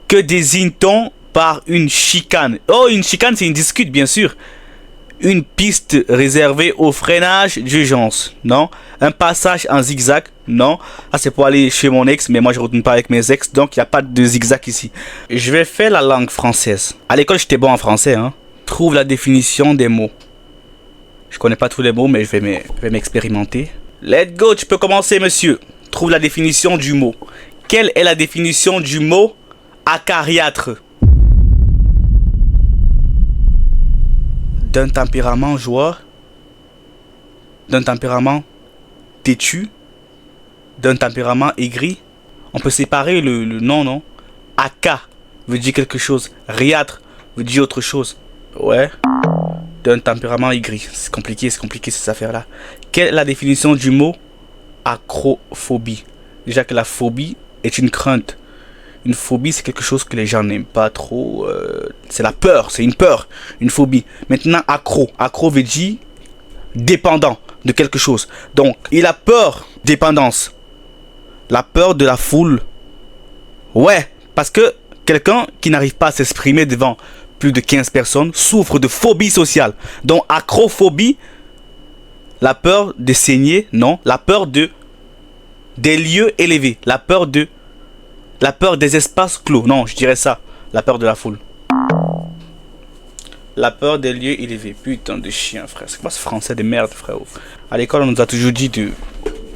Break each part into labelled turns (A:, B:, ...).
A: Que désigne-t-on par une chicane? Oh, une chicane, c'est une discute, bien sûr. Une piste réservée au freinage d'urgence, non. Un passage en zigzag, non. Ah, c'est pour aller chez mon ex, mais moi je retourne pas avec mes ex, donc il n'y a pas de zigzag ici. Je vais faire la langue française. À l'école, j'étais bon en français, hein. Trouve la définition des mots. Je connais pas tous les mots, mais je vais m'expérimenter. Let's go, tu peux commencer, monsieur. Trouve la définition du mot. Quelle est la définition du mot acariâtre? D'un tempérament joueur, d'un tempérament têtu, d'un tempérament aigri. On peut séparer le nom, non? Aka veut dire quelque chose. Riâtre veut dire autre chose. Ouais. D'un tempérament aigri. C'est compliqué cette affaire-là. Quelle est la définition du mot acrophobie? Déjà que la phobie est une crainte. Une phobie, c'est quelque chose que les gens n'aiment pas trop. C'est la peur, c'est une peur, une phobie. Maintenant, accro. Accro veut dire dépendant de quelque chose. Donc, il a peur, dépendance. La peur de la foule. Ouais, parce que quelqu'un qui n'arrive pas à s'exprimer devant plus de 15 personnes souffre de phobie sociale. Donc, acrophobie, la peur de saigner, non. La peur des lieux élevés. La peur des espaces clos. Non, je dirais ça. La peur de la foule. La peur des lieux élevés. Putain de chien, frère. C'est quoi ce français de merde, frère? À l'école, on nous a toujours dit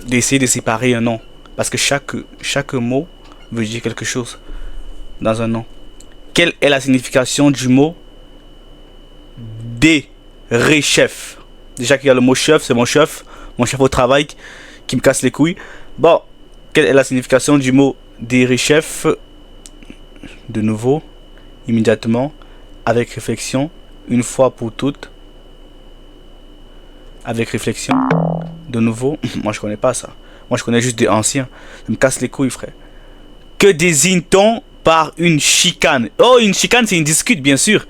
A: d'essayer de séparer un nom. Parce que chaque mot veut dire quelque chose dans un nom. Quelle est la signification du mot déréchef? Déjà qu'il y a le mot chef, c'est mon chef au travail qui me casse les couilles. Bon, quelle est la signification du mot déréchef? De nouveau, immédiatement, avec réflexion, une fois pour toutes, avec réflexion, de nouveau. Moi je connais pas ça, moi je connais juste des anciens, ça me casse les couilles, frère. Que désigne-t-on par une chicane? Oh, une chicane, c'est une discute, bien sûr.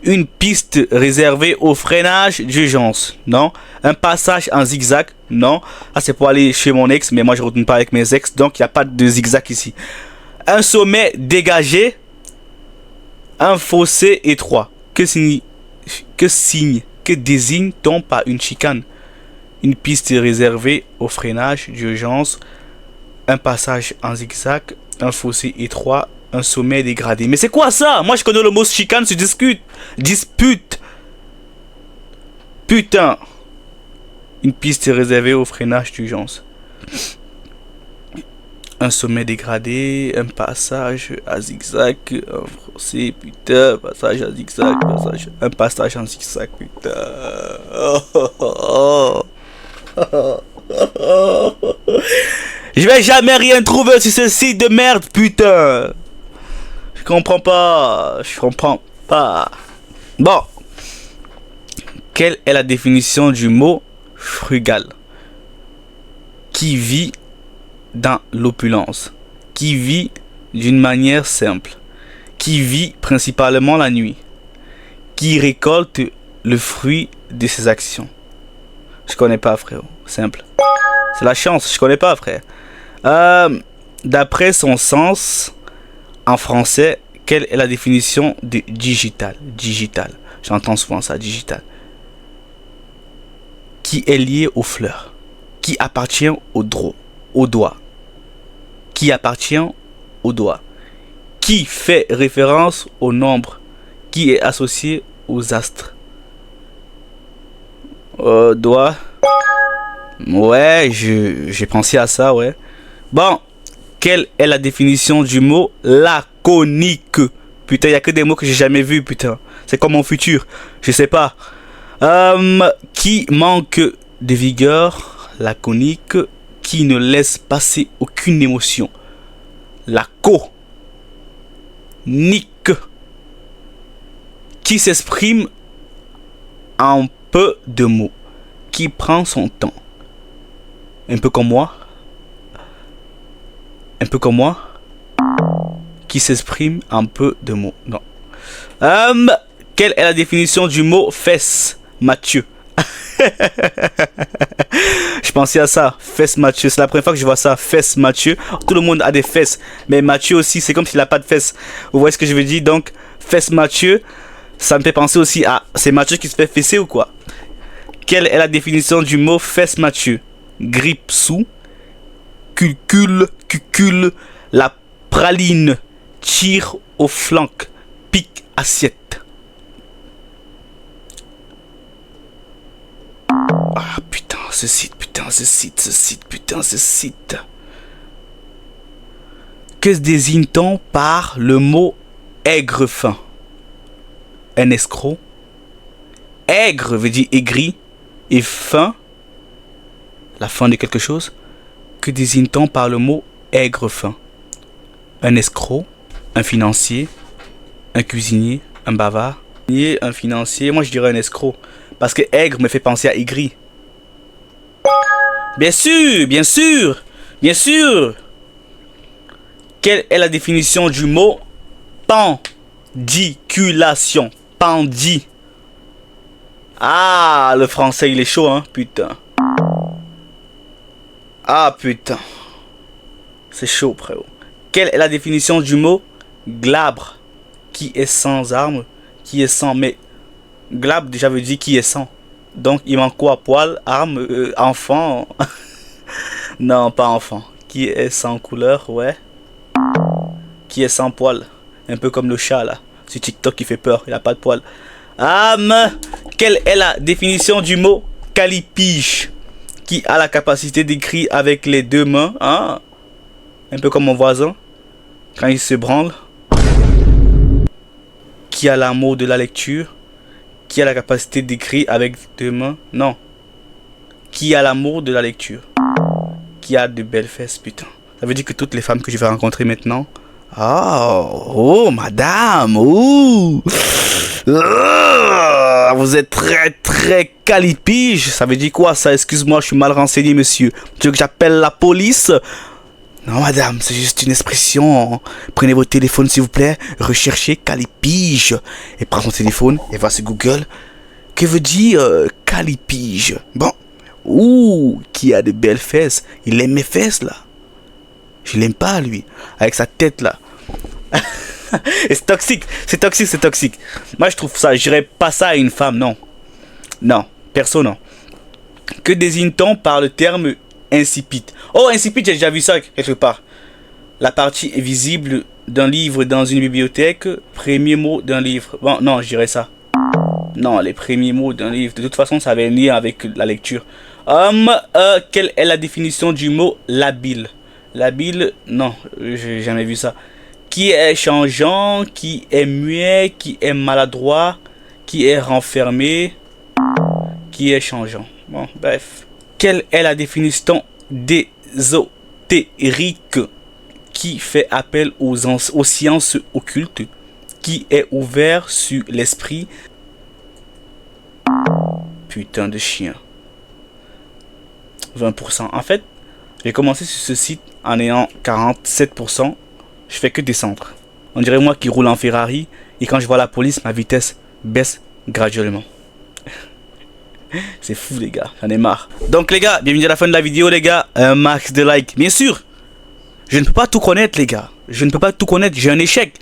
A: Une piste réservée au freinage d'urgence, non. Un passage en zigzag, non. Ah, c'est pour aller chez mon ex, mais moi je retourne pas avec mes ex, donc il n'y a pas de zigzag ici. Un sommet dégagé, un fossé étroit. Que désigne-t-on par une chicane? Une piste réservée au freinage d'urgence, un passage en zigzag, un fossé étroit, un sommet dégradé. Mais c'est quoi ça? Moi je connais le mot chicane, se discute. Dispute. Putain. Une piste réservée au freinage d'urgence. Un sommet dégradé, un passage à zigzag, un fossé, putain, passage à zigzag, un passage en zigzag, putain. Je vais jamais rien trouver sur ce site de merde, putain. Je comprends pas. Bon. Quelle est la définition du mot frugal? Qui vit dans l'opulence. Qui vit d'une manière simple. Qui vit principalement la nuit. Qui récolte le fruit de ses actions. Je connais pas, frère. Simple. C'est la chance, je connais pas, frère. D'après son sens, en français, quelle est la définition de digital? Digital. J'entends souvent ça, digital. Qui est lié aux fleurs. Qui appartient au doigt. Qui appartient au doigt. Qui fait référence au nombre. Qui est associé aux astres. Doigt. Ouais, j'ai pensé à ça, ouais. Bon, quelle est la définition du mot laconique? Putain, y a que des mots que j'ai jamais vus, putain. C'est comme mon futur, je sais pas. Qui manque de vigueur, laconique, qui ne laisse passer aucune émotion. Laconique. Qui s'exprime en peu de mots. Qui prend son temps. Un peu comme moi. Qui s'exprime en peu de mots. Non. Quelle est la définition du mot fesse, Mathieu? Je pensais à ça, fesses Mathieu. C'est la première fois que je vois ça, fesses Mathieu. Tout le monde a des fesses, mais Mathieu aussi, c'est comme s'il n'a pas de fesses. Vous voyez ce que je veux dire? Donc, fesses Mathieu, ça me fait penser aussi à... C'est Mathieu qui se fait fesser ou quoi? Quelle est la définition du mot fesses Mathieu? Grippe sous, cucule, la praline, tire au flanc, pique assiette. Ah putain, ce site. Que se désigne-t-on par le mot aigre-fin? Un escroc. Aigre veut dire aigri. Et fin, la fin de quelque chose. Que désigne-t-on par le mot aigre-fin? Un escroc, un financier, un cuisinier, un bavard. Un financier, moi je dirais un escroc. Parce que aigre me fait penser à aigri. Bien sûr. Quelle est la définition du mot pendiculation? Pendi. Ah, le français il est chaud, hein, putain. Ah, putain. C'est chaud, frérot. Quelle est la définition du mot glabre? Qui est sans arme? Qui est sans... Mais glabre déjà veut dire qui est sans. Donc il manque quoi? Poil, arme, enfant? Non, pas enfant. Qui est sans couleur, ouais. Qui est sans poil? Un peu comme le chat là. C'est TikTok qui fait peur, il a pas de poil. Quelle est la définition du mot calipige? Qui a la capacité d'écrire avec les deux mains, hein? Un peu comme mon voisin quand il se branle. Qui a l'amour de la lecture? Qui a la capacité d'écrire avec deux mains? Non. Qui a l'amour de la lecture? Qui a de belles fesses, putain. Ça veut dire que toutes les femmes que je vais rencontrer maintenant... Oh, madame. Vous êtes très calipige. Ça veut dire quoi ça? Excuse-moi, je suis mal renseigné, monsieur. Tu veux que j'appelle la police? Non, madame, c'est juste une expression. Prenez votre téléphone, s'il vous plaît. Recherchez calipige. Et prends son téléphone et va sur Google. Que veut dire calipige? Bon. Qui a de belles fesses. Il aime mes fesses, là. Je l'aime pas, lui. Avec sa tête, là. Et c'est toxique. Moi, je trouve ça. Je dirais pas ça à une femme, non. Non, perso, non. Que désigne-t-on par le terme insipide? Oh, insipide, j'ai déjà vu ça quelque part. La partie visible d'un livre dans une bibliothèque. Premier mot d'un livre. Bon, non, je dirais ça. Non, les premiers mots d'un livre. De toute façon, ça avait un lien avec la lecture. Quelle est la définition du mot labile? Labile, non, j'ai jamais vu ça. Qui est changeant, qui est muet, qui est maladroit, qui est renfermé, qui est changeant. Bon, bref. Quelle est la définition d'ésotérique? Qui fait appel aux sciences occultes, qui est ouvert sur l'esprit. Putain de chien. 20%. En fait, j'ai commencé sur ce site en ayant 47%. Je fais que descendre. On dirait moi qui roule en Ferrari. Et quand je vois la police, ma vitesse baisse graduellement. C'est fou les gars, j'en ai marre. Donc les gars, bienvenue à la fin de la vidéo les gars. Un max de likes. Bien sûr, je ne peux pas tout connaître les gars. Je ne peux pas tout connaître, j'ai un échec.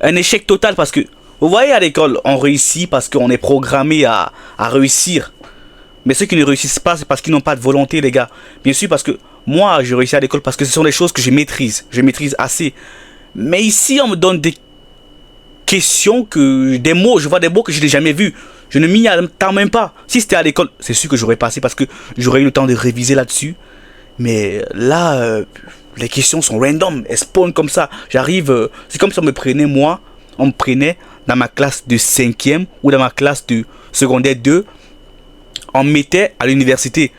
A: Un échec total parce que, vous voyez à l'école, on réussit parce qu'on est programmé à réussir. Mais ceux qui ne réussissent pas, c'est parce qu'ils n'ont pas de volonté les gars. Bien sûr parce que moi, je réussis à l'école parce que ce sont des choses que je maîtrise. Je maîtrise assez. Mais ici, on me donne des questions, des mots. Je vois des mots que je n'ai jamais vus. Je ne m'y attends même pas. Si c'était à l'école, c'est sûr que j'aurais passé parce que j'aurais eu le temps de réviser là-dessus. Mais là, les questions sont random. Elles spawnent comme ça. J'arrive, c'est comme si on me prenait moi. On me prenait dans ma classe de 5e ou dans ma classe de secondaire 2. On me mettait à l'université.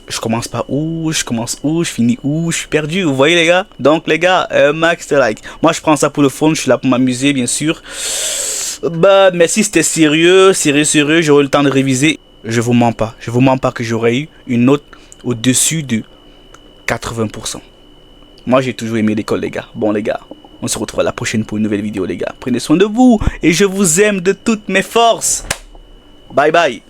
A: Je commence par où, je finis où, je suis perdu, vous voyez les gars. Donc les gars, max de like. Moi je prends ça pour le fun, je suis là pour m'amuser bien sûr. Bah mais si c'était sérieux, j'aurais le temps de réviser. Je vous mens pas que j'aurais eu une note au-dessus de 80%. Moi j'ai toujours aimé l'école les gars. Bon les gars, on se retrouve à la prochaine pour une nouvelle vidéo les gars. Prenez soin de vous et je vous aime de toutes mes forces. Bye bye.